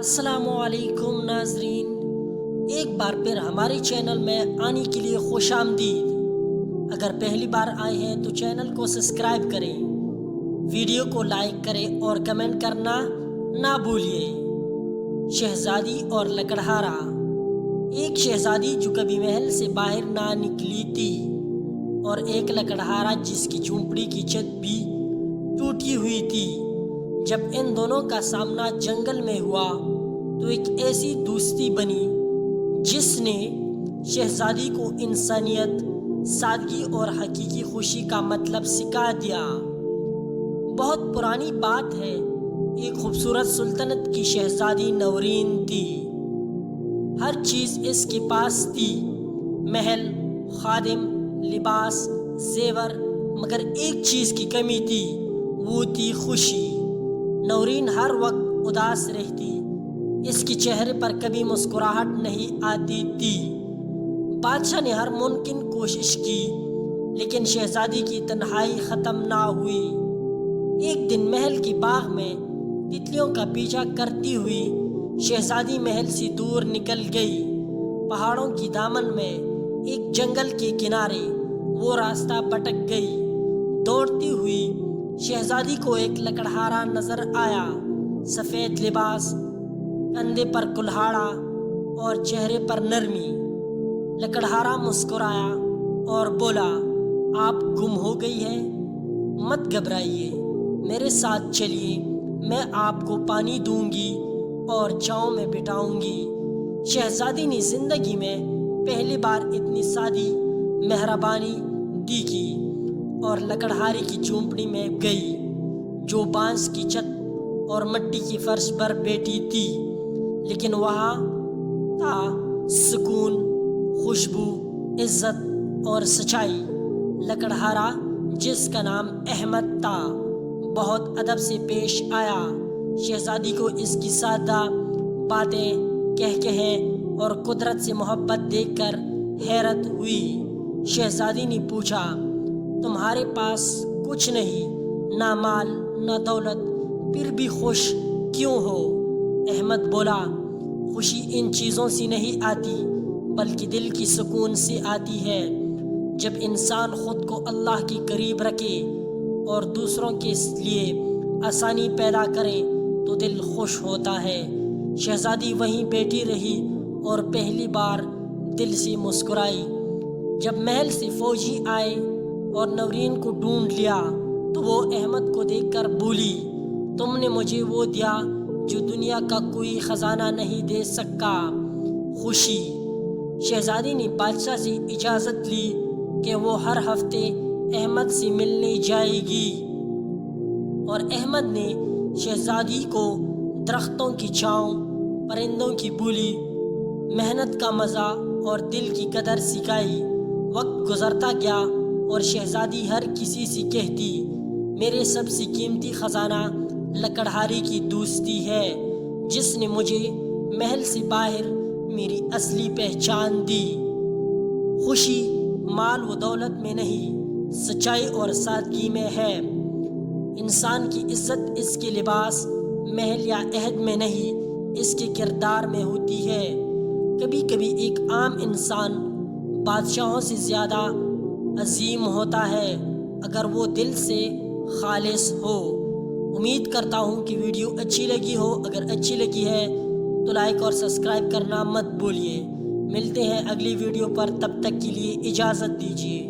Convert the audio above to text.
السلام علیکم ناظرین، ایک بار پھر ہمارے چینل میں آنے کے لیے خوش آمدید۔ اگر پہلی بار آئے ہیں تو چینل کو سبسکرائب کریں، ویڈیو کو لائک کریں اور کمنٹ کرنا نہ بھولیے۔ شہزادی اور لکڑہارا۔ ایک شہزادی جو کبھی محل سے باہر نہ نکلی تھی، اور ایک لکڑہارا جس کی جھونپڑی کی چھت بھی ٹوٹی ہوئی تھی۔ جب ان دونوں کا سامنا جنگل میں ہوا تو ایک ایسی دوستی بنی جس نے شہزادی کو انسانیت، سادگی اور حقیقی خوشی کا مطلب سکھا دیا۔ بہت پرانی بات ہے، ایک خوبصورت سلطنت کی شہزادی نورین تھی۔ ہر چیز اس کے پاس تھی، محل، خادم، لباس، زیور، مگر ایک چیز کی کمی تھی، وہ تھی خوشی۔ نورین ہر وقت اداس رہتی، اس کے چہرے پر کبھی مسکراہٹ نہیں آتی تھی۔ بادشاہ نے ہر ممکن کوشش کی لیکن شہزادی کی تنہائی ختم نہ ہوئی۔ ایک دن محل کے باغ میں تتلیوں کا پیچھا کرتی ہوئی شہزادی محل سے دور نکل گئی۔ پہاڑوں کی دامن میں ایک جنگل کے کنارے وہ راستہ بھٹک گئی۔ دوڑتی ہوئی شہزادی کو ایک لکڑہارا نظر آیا، سفید لباس، کندھے پر کلہاڑا اور چہرے پر نرمی۔ لکڑہارا مسکرایا اور بولا، آپ گم ہو گئی ہیں؟ مت گھبرائیے، میرے ساتھ چلیے، میں آپ کو پانی دوں گی اور چھاؤں میں بٹھاؤں گی۔ شہزادی نے زندگی میں پہلی بار اتنی سادی مہربانی دیکھی اور لکڑہارے کی جھونپڑی میں گئی جو بانس کی چھت اور مٹی کی فرش پر بیٹھی تھی، لیکن وہاں تھا سکون، خوشبو، عزت اور سچائی۔ لکڑہارا، جس کا نام احمد تھا، بہت ادب سے پیش آیا۔ شہزادی کو اس کی سادہ باتیں، کہکہے اور قدرت سے محبت دیکھ کر حیرت ہوئی۔ شہزادی نے پوچھا، تمہارے پاس کچھ نہیں، نہ مال نہ دولت، پھر بھی خوش کیوں ہو؟ احمد بولا، خوشی ان چیزوں سے نہیں آتی بلکہ دل کی سکون سے آتی ہے۔ جب انسان خود کو اللہ کے قریب رکھے اور دوسروں کے لیے آسانی پیدا کرے تو دل خوش ہوتا ہے۔ شہزادی وہیں بیٹھی رہی اور پہلی بار دل سے مسکرائی۔ جب محل سے فوجی آئے اور نورین کو ڈھونڈ لیا تو وہ احمد کو دیکھ کر بولی، تم نے مجھے وہ دیا جو دنیا کا کوئی خزانہ نہیں دے سکا، خوشی۔ شہزادی نے بادشاہ سے اجازت لی کہ وہ ہر ہفتے احمد سے ملنے جائے گی، اور احمد نے شہزادی کو درختوں کی چھاؤں، پرندوں کی بولی، محنت کا مزہ اور دل کی قدر سکھائی۔ وقت گزرتا گیا اور شہزادی ہر کسی سے کہتی، میرے سب سے قیمتی خزانہ لکڑہارے کی دوستی ہے، جس نے مجھے محل سے باہر میری اصلی پہچان دی۔ خوشی مال و دولت میں نہیں، سچائی اور سادگی میں ہے۔ انسان کی عزت اس کے لباس، محل یا عہد میں نہیں، اس کے کردار میں ہوتی ہے۔ کبھی کبھی ایک عام انسان بادشاہوں سے زیادہ عظیم ہوتا ہے اگر وہ دل سے خالص ہو۔ امید کرتا ہوں کہ ویڈیو اچھی لگی ہو۔ اگر اچھی لگی ہے تو لائک اور سبسکرائب کرنا مت بھولیے۔ ملتے ہیں اگلی ویڈیو پر، تب تک کے لیے اجازت دیجیے۔